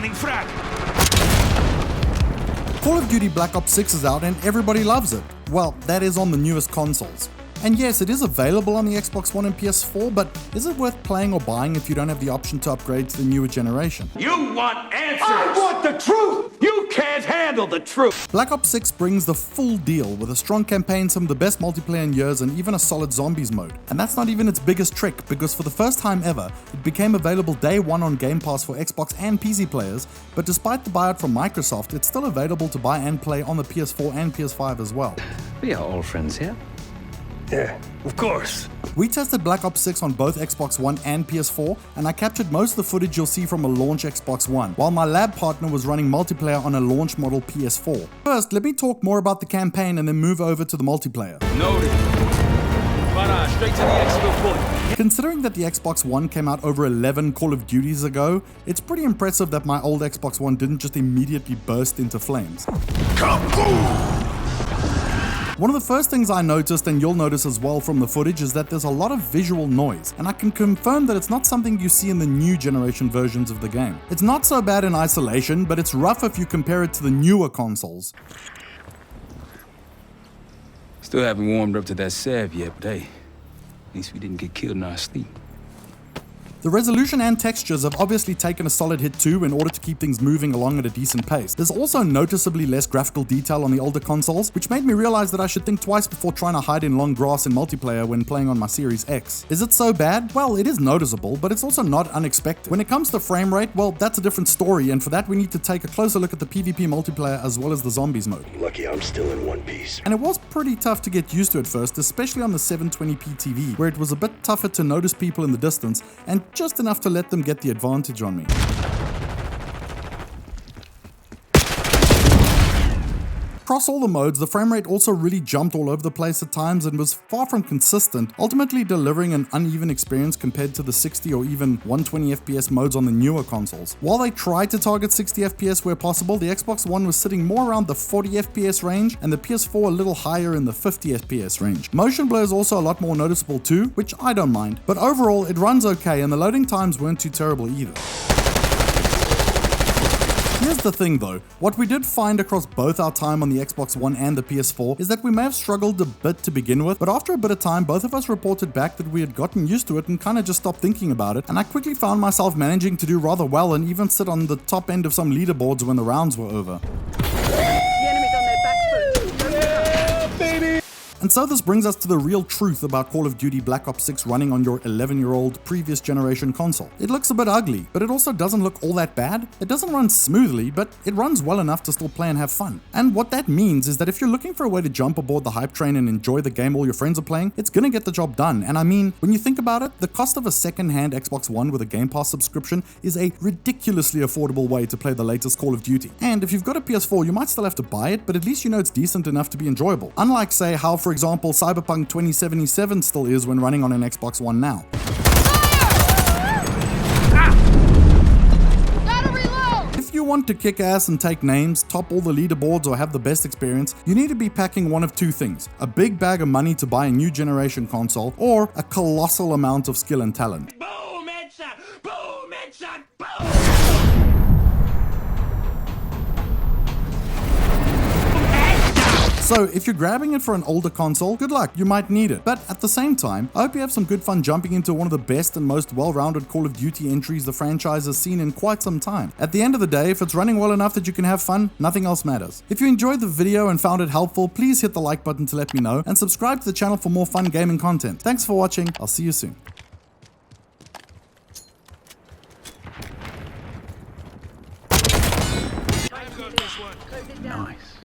Opening frag. Call of Duty Black Ops 6 is out and everybody loves it. Well, that is on the newest consoles. And yes, it is available on the Xbox One and PS4, but is it worth playing or buying if you don't have the option to upgrade to the newer generation? You want answers! I want the truth! You can't handle the truth! Black Ops 6 brings the full deal with a strong campaign, some of the best multiplayer in years, and even a solid zombies mode. And that's not even its biggest trick, because for the first time ever, it became available day one on Game Pass for Xbox and PC players, but despite the buyout from Microsoft, it's still available to buy and play on the PS4 and PS5 as well. We are all friends here. Yeah, of course. We tested Black Ops 6 on both Xbox One and PS4, and I captured most of the footage you'll see from a launch Xbox One, while my lab partner was running multiplayer on a launch model PS4. First, let me talk more about the campaign and then move over to the multiplayer. Noted. But straight to the extra point. Considering that the Xbox One came out over 11 Call of Duties ago, it's pretty impressive that my old Xbox One didn't just immediately burst into flames. Kaboom! One of the first things I noticed, and you'll notice as well from the footage, is that there's a lot of visual noise, and I can confirm that it's not something you see in the new generation versions of the game. It's not so bad in isolation, but it's rough if you compare it to the newer consoles. Still haven't warmed up to that salve yet, but hey, at least we didn't get killed in our sleep. The resolution and textures have obviously taken a solid hit too in order to keep things moving along at a decent pace. There's also noticeably less graphical detail on the older consoles, which made me realize that I should think twice before trying to hide in long grass in multiplayer when playing on my Series X. Is it so bad? Well, it is noticeable, but it's also not unexpected. When it comes to frame rate, well, that's a different story, and for that we need to take a closer look at the PvP multiplayer as well as the zombies mode. Lucky I'm still in one piece. And it was pretty tough to get used to at first, especially on the 720p TV, where it was a bit tougher to notice people in the distance, and just enough to let them get the advantage on me. Across all the modes, the frame rate also really jumped all over the place at times and was far from consistent, ultimately delivering an uneven experience compared to the 60 or even 120 FPS modes on the newer consoles. While they tried to target 60 FPS where possible, the Xbox One was sitting more around the 40 FPS range and the PS4 a little higher in the 50 FPS range. Motion blur is also a lot more noticeable too, which I don't mind, but overall it runs okay and the loading times weren't too terrible either. Here's the thing though, what we did find across both our time on the Xbox One and the PS4 is that we may have struggled a bit to begin with, but after a bit of time both of us reported back that we had gotten used to it and kinda just stopped thinking about it, and I quickly found myself managing to do rather well and even sit on the top end of some leaderboards when the rounds were over. And so this brings us to the real truth about Call of Duty Black Ops 6 running on your 11-year-old previous generation console. It looks a bit ugly, but it also doesn't look all that bad. It doesn't run smoothly, but it runs well enough to still play and have fun. And what that means is that if you're looking for a way to jump aboard the hype train and enjoy the game all your friends are playing, it's gonna get the job done. And I mean, when you think about it, the cost of a second-hand Xbox One with a Game Pass subscription is a ridiculously affordable way to play the latest Call of Duty. And if you've got a PS4, you might still have to buy it, but at least you know it's decent enough to be enjoyable. Unlike, say, how, for example, Cyberpunk 2077 still is when running on an Xbox One now. If you want to kick ass and take names, top all the leaderboards or have the best experience, you need to be packing one of two things: a big bag of money to buy a new generation console, or a colossal amount of skill and talent. Boom, headshot! Boom, headshot! Boom! So if you're grabbing it for an older console, good luck, you might need it. But at the same time, I hope you have some good fun jumping into one of the best and most well-rounded Call of Duty entries the franchise has seen in quite some time. At the end of the day, if it's running well enough that you can have fun, nothing else matters. If you enjoyed the video and found it helpful, please hit the like button to let me know, and subscribe to the channel for more fun gaming content. Thanks for watching, I'll see you soon. Nice.